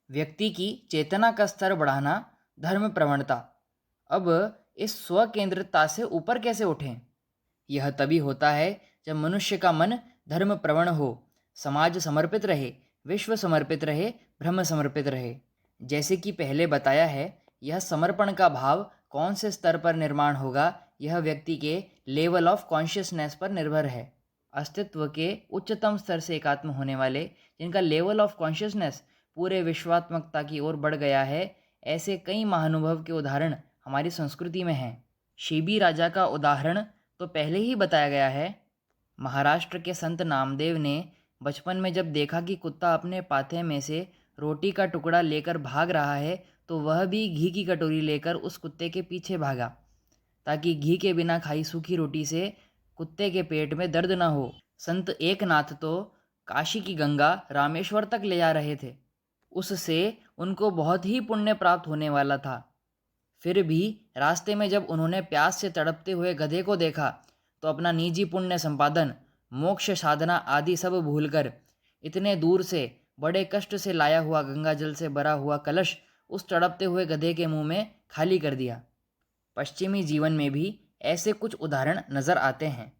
व्यक्ति की चेतना का स्तर बढ़ाना, धर्म प्रवणता। अब इस स्व केंद्रितता से ऊपर कैसे उठें? यह तभी होता है जब मनुष्य का मन धर्म प्रवण हो, समाज समर्पित रहे, विश्व समर्पित रहे, ब्रह्म समर्पित रहे। जैसे कि पहले बताया है, यह समर्पण का भाव कौन से स्तर पर निर्माण होगा, यह व्यक्ति के लेवल ऑफ कॉन्शियसनेस पर निर्भर है। अस्तित्व के उच्चतम स्तर से एकात्म होने वाले, जिनका लेवल ऑफ कॉन्शियसनेस पूरे विश्वात्मकता की ओर बढ़ गया है, ऐसे कई महानुभव के उदाहरण हमारी संस्कृति में हैं। शिबी राजा का उदाहरण तो पहले ही बताया गया है। महाराष्ट्र के संत नामदेव ने बचपन में जब देखा कि कुत्ता अपने पाथे में से रोटी का टुकड़ा लेकर भाग रहा है, तो वह भी घी की कटोरी लेकर उस कुत्ते के पीछे भागा, ताकि घी के बिना खाई सूखी रोटी से कुत्ते के पेट में दर्द न हो। संत एकनाथ तो काशी की गंगा रामेश्वर तक ले जा रहे थे, उससे उनको बहुत ही पुण्य प्राप्त होने वाला था। फिर भी रास्ते में जब उन्होंने प्यास से तड़पते हुए गधे को देखा, तो अपना निजी पुण्य संपादन, मोक्ष साधना आदि सब भूलकर इतने दूर से बड़े कष्ट से लाया हुआ गंगा जल से भरा हुआ कलश उस तड़पते हुए गधे के मुंह में खाली कर दिया। पश्चिमी जीवन में भी ऐसे कुछ उदाहरण नजर आते हैं।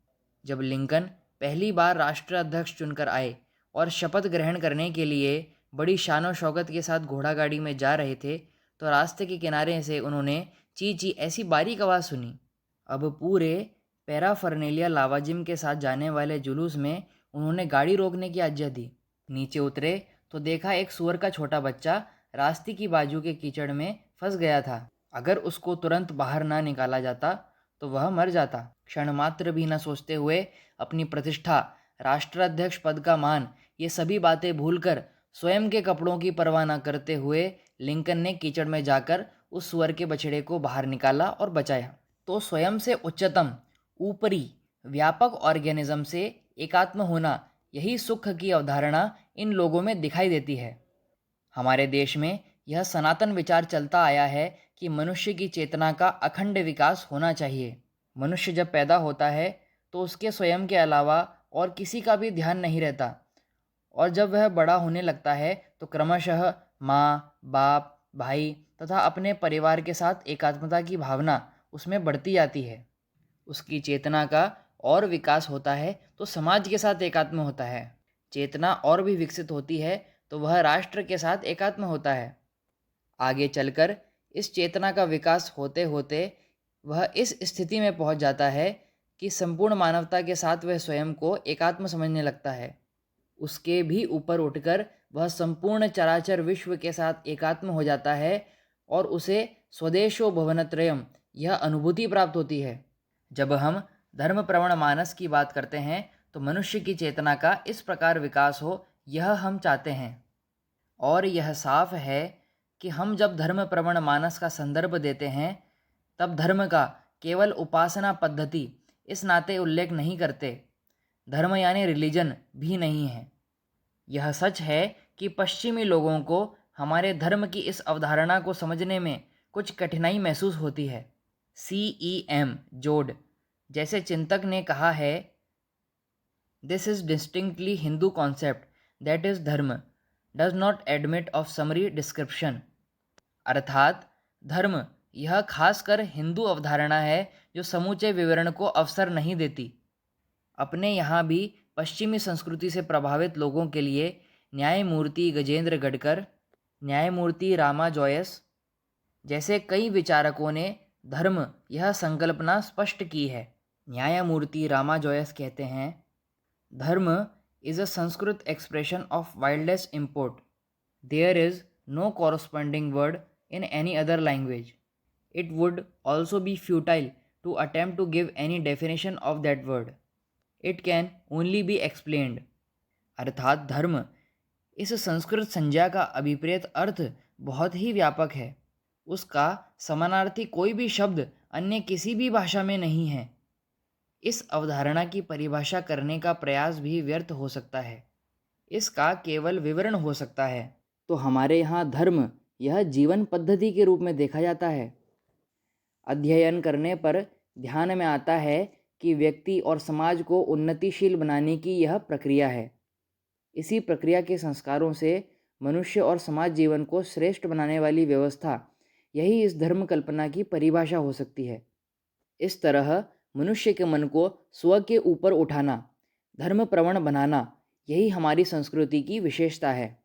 जब लिंकन पहली बार राष्ट्राध्यक्ष चुनकर आए और शपथ ग्रहण करने के लिए बड़ी शानो शौकत के साथ घोड़ा गाड़ी में जा रहे थे, तो रास्ते के किनारे से उन्होंने ची ची ऐसी बारीक आवाज़ सुनी। अब पूरे पैराफर्नेलिया लावाजिम के साथ जाने वाले जुलूस में उन्होंने गाड़ी रोकने की आज्ञा दी। नीचे उतरे तो देखा एक सूअर का छोटा बच्चा रास्ते की बाजू के कीचड़ में फंस गया था। अगर उसको तुरंत बाहर ना निकाला जाता तो वह मर जाता। क्षण मात्र भी न सोचते हुए अपनी प्रतिष्ठा, राष्ट्राध्यक्ष पद का मान, ये सभी बातें भूलकर स्वयं के कपड़ों की परवाह न करते हुए लिंकन ने कीचड़ में जाकर उस सुअर के बछड़े को बाहर निकाला और बचाया। तो स्वयं से उच्चतम, ऊपरी, व्यापक ऑर्गेनिज्म से एकात्म होना, यही सुख की अवधारणा इन लोगों में दिखाई देती है। हमारे देश में यह सनातन विचार चलता आया है कि मनुष्य की चेतना का अखंड विकास होना चाहिए। मनुष्य जब पैदा होता है तो उसके स्वयं के अलावा और किसी का भी ध्यान नहीं रहता, और जब वह बड़ा होने लगता है तो क्रमशः माँ, बाप, भाई तथा अपने परिवार के साथ एकात्मता की भावना उसमें बढ़ती जाती है। उसकी चेतना का और विकास होता है तो समाज के साथ एकात्म होता है। चेतना और भी विकसित होती है तो वह राष्ट्र के साथ एकात्म होता है। आगे चलकर इस चेतना का विकास होते होते वह इस स्थिति में पहुंच जाता है कि संपूर्ण मानवता के साथ वह स्वयं को एकात्म समझने लगता है। उसके भी ऊपर उठकर वह संपूर्ण चराचर विश्व के साथ एकात्म हो जाता है और उसे स्वदेशो भवनत्रयम, यह अनुभूति प्राप्त होती है। जब हम धर्म प्रवण मानस की बात करते हैं तो मनुष्य की चेतना का इस प्रकार विकास हो, यह हम चाहते हैं। और यह साफ है कि हम जब धर्म प्रवण मानस का संदर्भ देते हैं तब धर्म का केवल उपासना पद्धति इस नाते उल्लेख नहीं करते। धर्म यानी रिलीजन भी नहीं है। यह सच है कि पश्चिमी लोगों को हमारे धर्म की इस अवधारणा को समझने में कुछ कठिनाई महसूस होती है। CEM जोड जैसे चिंतक ने कहा है, this is distinctly Hindu concept that is dharma does not admit of summary description. अर्थात धर्म यह खासकर हिंदू अवधारणा है जो समूचे विवरण को अवसर नहीं देती। अपने यहाँ भी पश्चिमी संस्कृति से प्रभावित लोगों के लिए न्यायमूर्ति गजेंद्र गडकर, न्यायमूर्ति रामा जॉयस जैसे कई विचारकों ने धर्म यह संकल्पना स्पष्ट की है। न्यायमूर्ति रामा जॉयस कहते हैं, dharma is a Sanskrit expression of wildest import. There is no corresponding word in any other language. It would also be futile to attempt to give any definition of that word. It can only be explained. अर्थात धर्म इस संस्कृत संज्ञा का अभिप्रेत अर्थ बहुत ही व्यापक है। उसका समानार्थी कोई भी शब्द अन्य किसी भी भाषा में नहीं है। इस अवधारणा की परिभाषा करने का प्रयास भी व्यर्थ हो सकता है। इसका केवल विवरण हो सकता है। तो हमारे यहाँ धर्म यह जीवन पद्धति के रूप में देखा जाता है। अध्ययन करने पर ध्यान में आता है कि व्यक्ति और समाज को उन्नतिशील बनाने की यह प्रक्रिया है। इसी प्रक्रिया के संस्कारों से मनुष्य और समाज जीवन को श्रेष्ठ बनाने वाली व्यवस्था, यही इस धर्म कल्पना की परिभाषा हो सकती है। इस तरह मनुष्य के मन को स्व के ऊपर उठाना, धर्म प्रवण बनाना, यही हमारी संस्कृति की विशेषता है।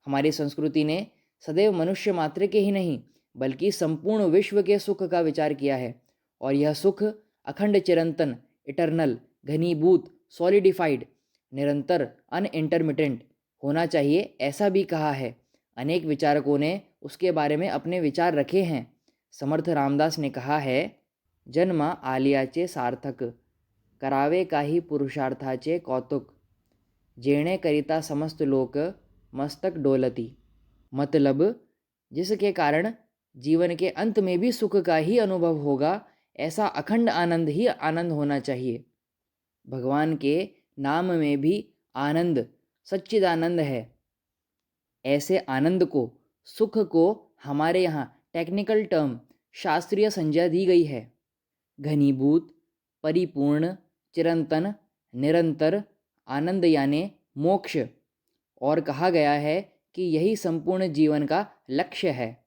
हमारी संस्कृति ने सदैव मनुष्य मात्र के ही नहीं बल्कि संपूर्ण विश्व के सुख का विचार किया है, और यह सुख अखंड, चिरंतन, इटर्नल, घनीभूत, सॉलिडिफाइड, निरंतर, अनइंटरमिटेंट होना चाहिए, ऐसा भी कहा है। अनेक विचारकों ने उसके बारे में अपने विचार रखे हैं। समर्थ रामदास ने कहा है, जन्म आलियाचे सार्थक, करावे काही पुरुषार्थाचे कौतुक, जेणे करिता समस्त लोक मस्तक डोलती। मतलब, जिसके कारण जीवन के अंत में भी सुख का ही अनुभव होगा, ऐसा अखंड आनंद ही आनंद होना चाहिए। भगवान के नाम में भी आनंद, सच्चिदानंद है। ऐसे आनंद को, सुख को हमारे यहाँ टेक्निकल टर्म, शास्त्रीय संज्ञा दी गई है, घनीभूत, परिपूर्ण, चिरंतन, निरंतर आनंद यानी मोक्ष। और कहा गया है कि यही संपूर्ण जीवन का लक्ष्य है।